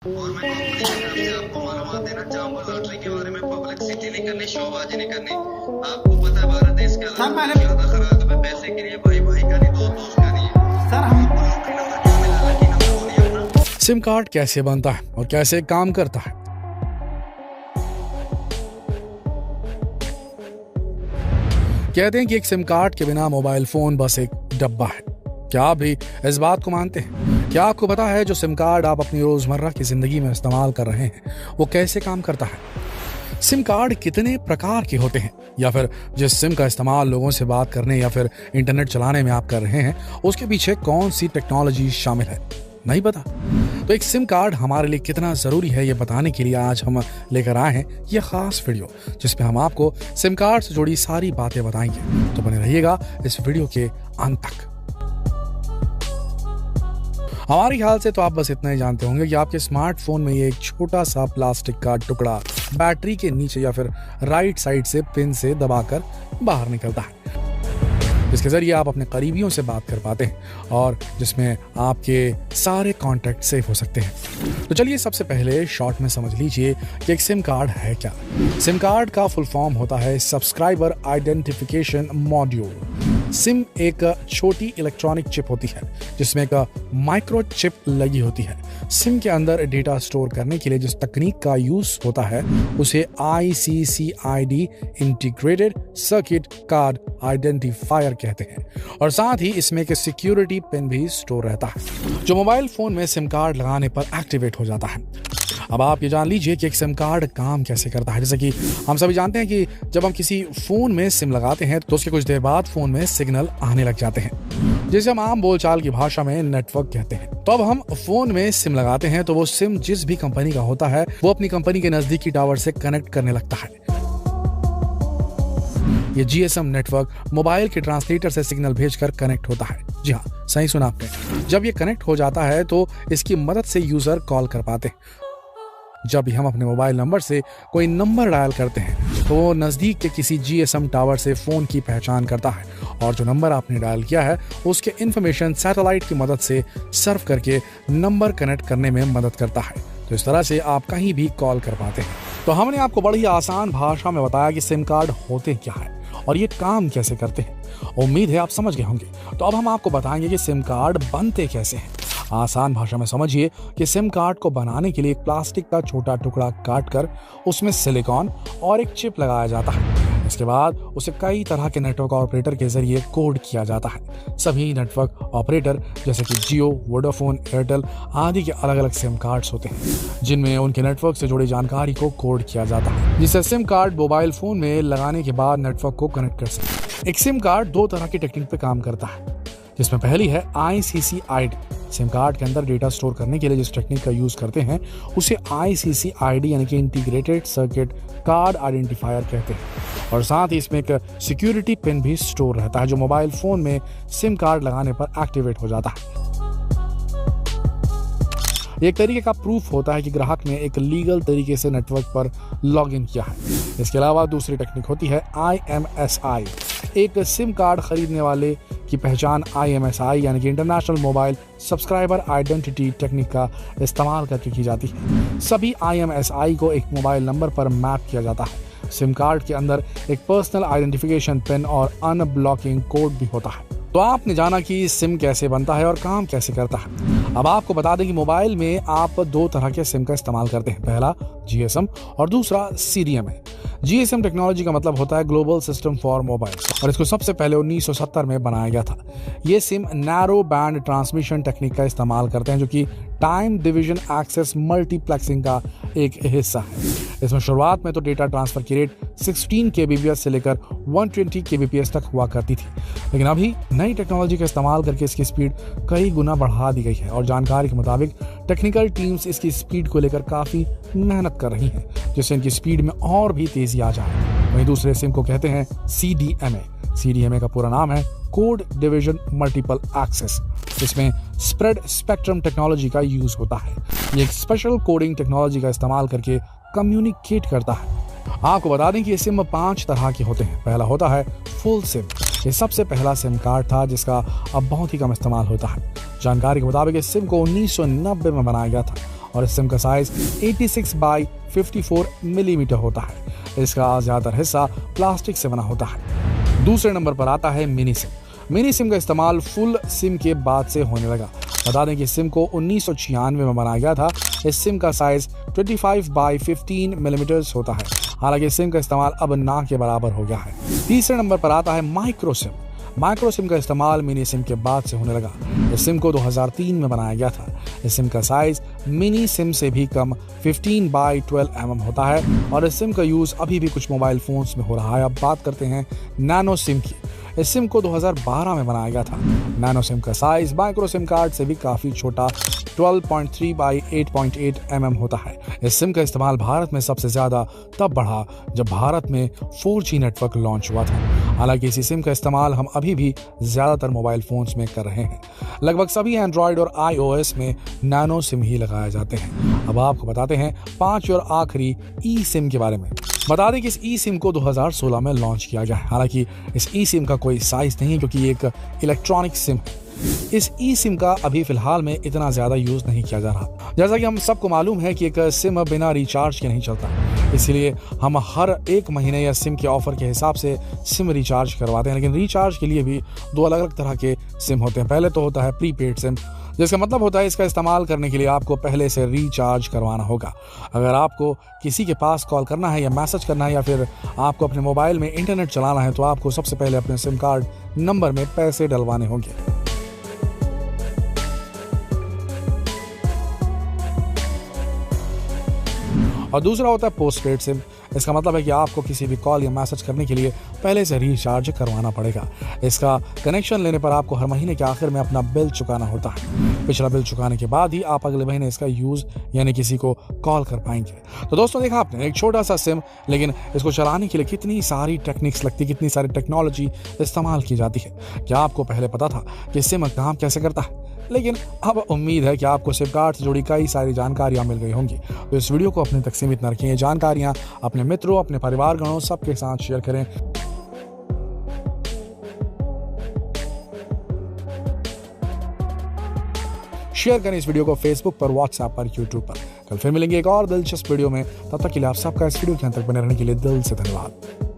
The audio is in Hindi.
और मैं पब्लिक आपको मालूमात देना चाहूंगा लॉटरी के बारे में। पब्लिसिटी नहीं करनी, शोबाजी नहीं करनी। आपको पता है भारत देश के हालात ज्यादा खराब है। पैसे के लिए भाई भाई का नहीं, दोस्त का नहीं है। सर आपको लॉटरी नंबर क्या मिला? लकी नंबर वो नहीं अपना। सिम कार्ड कैसे बनता है और कैसे काम करता है? कहते हैं कि एक सिम कार्ड के बिना मोबाइल फोन बस एक डब्बा है। क्या आप भी इस बात को मानते हैं? क्या आपको पता है जो सिम कार्ड आप अपनी रोजमर्रा की जिंदगी में इस्तेमाल कर रहे हैं वो कैसे काम करता है? सिम कार्ड कितने प्रकार के होते हैं, या फिर जिस सिम का इस्तेमाल लोगों से बात करने या फिर इंटरनेट चलाने में आप कर रहे हैं उसके पीछे कौन सी टेक्नोलॉजी शामिल है? नहीं पता? तो एक सिम कार्ड हमारे लिए कितना जरूरी है ये बताने के लिए आज हम लेकर आए हैं ये खास वीडियो, जिसमें हम आपको सिम कार्ड से जुड़ी सारी बातें बताएंगे। तो बने रहिएगा इस वीडियो के अंत तक। हमारे ख्याल से तो आप बस इतना ही जानते होंगे कि आपके स्मार्टफोन में ये एक छोटा सा प्लास्टिक का टुकड़ा बैटरी के नीचे या फिर राइट साइड से पिन से दबाकर बाहर निकलता है, जिसके जरिए आप अपने करीबियों से बात कर पाते हैं और जिसमें आपके सारे कॉन्टैक्ट सेव हो सकते हैं। तो चलिए सबसे पहले शॉर्ट में समझ लीजिए कि एक सिम कार्ड है क्या। सिम कार्ड का फुल फॉर्म होता है सब्सक्राइबर आइडेंटिफिकेशन मॉड्यूल। सिम एक छोटी इलेक्ट्रॉनिक चिप होती है जिसमें एक माइक्रो चिप लगी होती है। सिम के अंदर डेटा स्टोर करने के लिए जिस तकनीक का यूज होता है उसे ICCID integrated circuit card identifier कहते हैं, और साथ ही इसमें एक सिक्योरिटी पिन भी स्टोर रहता है जो मोबाइल फोन में सिम कार्ड लगाने पर एक्टिवेट हो जाता है। अब आप ये जान लीजिए कि एक सिम कार्ड काम कैसे करता है। जैसे कि हम सभी जानते हैं कि जब हम किसी फोन में सिम लगाते हैं तो उसके कुछ देर बाद फोन में सिग्नल आने लग जाते हैं, जिसे हम आम बोलचाल की भाषा में नेटवर्क कहते हैं। तो अब हम फोन में सिम लगाते हैं तो वो सिम जिस भी कंपनी का होता है वो अपनी कंपनी के नजदीकी टावर से कनेक्ट करने लगता है। ये GSM नेटवर्क मोबाइल के ट्रांसलेटर से सिग्नल भेजकर कनेक्ट होता है। जी हाँ, सही सुना आपने। जब ये कनेक्ट हो जाता है तो इसकी मदद से यूजर कॉल कर पाते हैं। जब भी हम अपने मोबाइल नंबर से कोई नंबर डायल करते हैं तो वो नजदीक के किसी GSM टावर से फोन की पहचान करता है और जो नंबर आपने डायल किया है उसके इंफॉर्मेशन सैटेलाइट की मदद से सर्व करके नंबर कनेक्ट करने में मदद करता है। तो इस तरह से आप कहीं भी कॉल कर पाते हैं। तो हमने आपको बड़ी आसान भाषा में बताया कि सिम कार्ड होते क्या है और ये काम कैसे करते हैं। उम्मीद है आप समझ गए होंगे। तो अब हम आपको बताएंगे कि सिम कार्ड बनते कैसे हैं। आसान भाषा में समझिए कि सिम कार्ड को बनाने के लिए एक प्लास्टिक का छोटा टुकड़ा काटकर उसमें सिलिकॉन और एक चिप लगाया जाता है। इसके बाद उसे कई तरह के नेटवर्क ऑपरेटर के जरिए कोड किया जाता है। सभी नेटवर्क ऑपरेटर जैसे कि जियो, वोडाफोन, एयरटेल आदि के अलग अलग सिम कार्ड्स होते हैं जिनमें उनके नेटवर्क से जुड़ी जानकारी को कोड किया जाता है, जिससे सिम कार्ड मोबाइल फोन में लगाने के बाद नेटवर्क को कनेक्ट कर सके। एक सिम कार्ड दो तरह की टेक्निक पे काम करता है, जिसमें पहली है ICCID। सिम कार्ड के अंदर डेटा स्टोर करने के लिए जिस टेक्निक का यूज करते हैं उसे ICCID यानी कि इंटीग्रेटेड सर्किट कार्ड आइडेंटिफायर कहते हैं, और साथ ही इसमें एक सिक्योरिटी पिन भी स्टोर रहता है जो मोबाइल फोन में सिम कार्ड लगाने पर एक्टिवेट हो जाता है। एक तरीके का प्रूफ होता है कि ग्राहक ने एक लीगल तरीके से नेटवर्क पर लॉग इन किया है। इसके अलावा दूसरी टेक्निक होती है IMSI। एक सिम कार्ड खरीदने वाले की पहचान IMSI यानी कि international mobile subscriber identity technique का इस्तेमाल करके की जाती है। सभी IMSI को एक मोबाइल नंबर पर मैप किया जाता है। सिम कार्ड के अंदर एक पर्सनल आइडेंटिफिकेशन पिन और अनब्लॉकिंग कोड भी होता है। तो आपने जाना कि सिम कैसे बनता है और काम कैसे करता है। अब आपको बता दें कि मोबाइल में आप दो तरह के सिम का इस्तेमाल करते हैं, पहला GSM और दूसरा CDMA। GSM टेक्नोलॉजी का मतलब होता है ग्लोबल सिस्टम फॉर मोबाइल, और इसको सबसे पहले 1970 में बनाया गया था। ये SIM narrow band transmission technique का इस्तेमाल करते हैं जो कि टाइम डिवीजन एक्सेस मल्टीप्लेक्सिंग का एक हिस्सा है। इसमें शुरुआत में तो डेटा ट्रांसफर की रेट 16 kbps से लेकर 120 kbps तक हुआ करती थी, लेकिन अभी नई टेक्नोलॉजी का इस्तेमाल करके इसकी स्पीड कई गुना बढ़ा दी गई है और जानकारी के मुताबिक टेक्निकल टीम्स इसकी स्पीड को लेकर काफी मेहनत कर रही हैं जिससे इनकी स्पीड में और भी तेजी आ जाए। वहीं दूसरे सिम को कहते हैं CDMA। CDMA का पूरा नाम है कोड डिवीजन मल्टीपल एक्सेस। इसमें स्प्रेड स्पेक्ट्रम टेक्नोलॉजी का यूज होता है। ये एक स्पेशल कोडिंग टेक्नोलॉजी का इस्तेमाल करके कम्युनिकेट करता है। आपको बता दें कि ये सिम 5 तरह के होते हैं। पहला होता है फुल सिम। ये सबसे पहला सिम कार्ड था जिसका अब बहुत ही कम इस्तेमाल होता है। जानकारी के मुताबिक इस सिम को 1990 में बनाया गया था और इस सिम का साइज 86x54 मिलीमीटर होता है। इसका ज़्यादातर हिस्सा प्लास्टिक से बना होता है। दूसरे नंबर पर आता है मिनी सिम। मिनी सिम का इस्तेमाल फुल सिम के बाद से होने लगा। बता दें कि सिम को 1996 में बनाया गया था। इस सिम का साइज 25x15 मिलीमीटर होता है। हालांकि सिम का इस्तेमाल अब ना के बराबर हो गया है। तीसरे नंबर पर आता है माइक्रो सिम। माइक्रो सिम का इस्तेमाल मिनी सिम के बाद से होने लगा। इस सिम को 2003 में बनाया गया था। इस सिम का साइज मिनी सिम से भी कम 15x12 mm होता है और इस सिम का यूज अभी भी कुछ मोबाइल फोन्स में हो रहा है। अब बात करते हैं नैनो सिम की। इस सिम को 2012 में बनाया गया था। नैनो सिम का साइज माइक्रो सिम कार्ड से भी काफी छोटा 12.3x8.8 mm होता है। इस सिम का इस्तेमाल भारत में सबसे ज्यादा तब बढ़ा जब भारत में 4G नेटवर्क लॉन्च हुआ था। हालांकि इसी सिम का इस्तेमाल हम अभी भी ज्यादातर मोबाइल फोन्स में कर रहे हैं। लगभग सभी एंड्रॉयड और iOS में नैनो सिम ही लगाए जाते हैं। अब आपको बताते हैं 5 और आखिरी ई सिम के बारे में। बता दें कि इस ई सिम को 2016 में लॉन्च किया गया है। हालांकि इस ई सिम का कोई साइज नहीं है क्योंकि ये एक इलेक्ट्रॉनिक सिम है। इस ई सिम का अभी फिलहाल में इतना ज्यादा यूज नहीं किया जा रहा। जैसा कि हम सबको मालूम है कि एक सिम बिना रिचार्ज के नहीं चलता, इसलिए हम हर एक महीने या सिम के ऑफर के हिसाब से सिम रिचार्ज करवाते हैं। लेकिन रिचार्ज के लिए भी दो अलग अलग तरह के सिम होते हैं। पहले तो होता है प्रीपेड सिम, जिसका मतलब होता है इसका इस्तेमाल करने के लिए आपको पहले से रिचार्ज करवाना होगा। अगर आपको किसी के पास कॉल करना है या मैसेज करना है या फिर आपको अपने मोबाइल में इंटरनेट चलाना है तो आपको सबसे पहले अपने सिम कार्ड नंबर में पैसे डलवाने होंगे। और दूसरा होता है पोस्टपेड सिम। इसका मतलब है कि आपको किसी भी कॉल या मैसेज करने के लिए पहले से रिचार्ज करवाना पड़ेगा। इसका कनेक्शन लेने पर आपको हर महीने के आखिर में अपना बिल चुकाना होता है। पिछला बिल चुकाने के बाद ही आप अगले महीने इसका यूज यानी किसी को कॉल कर पाएंगे। तो दोस्तों देखा आपने, एक छोटा सा सिम, लेकिन इसको चलाने के लिए कितनी सारी टेक्निक्स लगती, कितनी सारी टेक्नोलॉजी इस्तेमाल की जाती है। क्या आपको पहले पता था कि सिम काम कैसे करता है? लेकिन अब उम्मीद है कि आपको सिम कार्ड से जुड़ी कई सारी जानकारियां मिल गई होंगी। तो इस वीडियो को अपने तक सीमित न रखें। ये जानकारियां अपने मित्रों, अपने परिवारगणों सबके साथ शेयर करें। शेयर करें इस वीडियो को फेसबुक पर, व्हाट्सएप पर, यूट्यूब पर। कल फिर मिलेंगे एक और दिलचस्प वीडियो में। तब तक के लिए आप सबका इस वीडियो के अंत तक बने रहने के लिए दिल से धन्यवाद।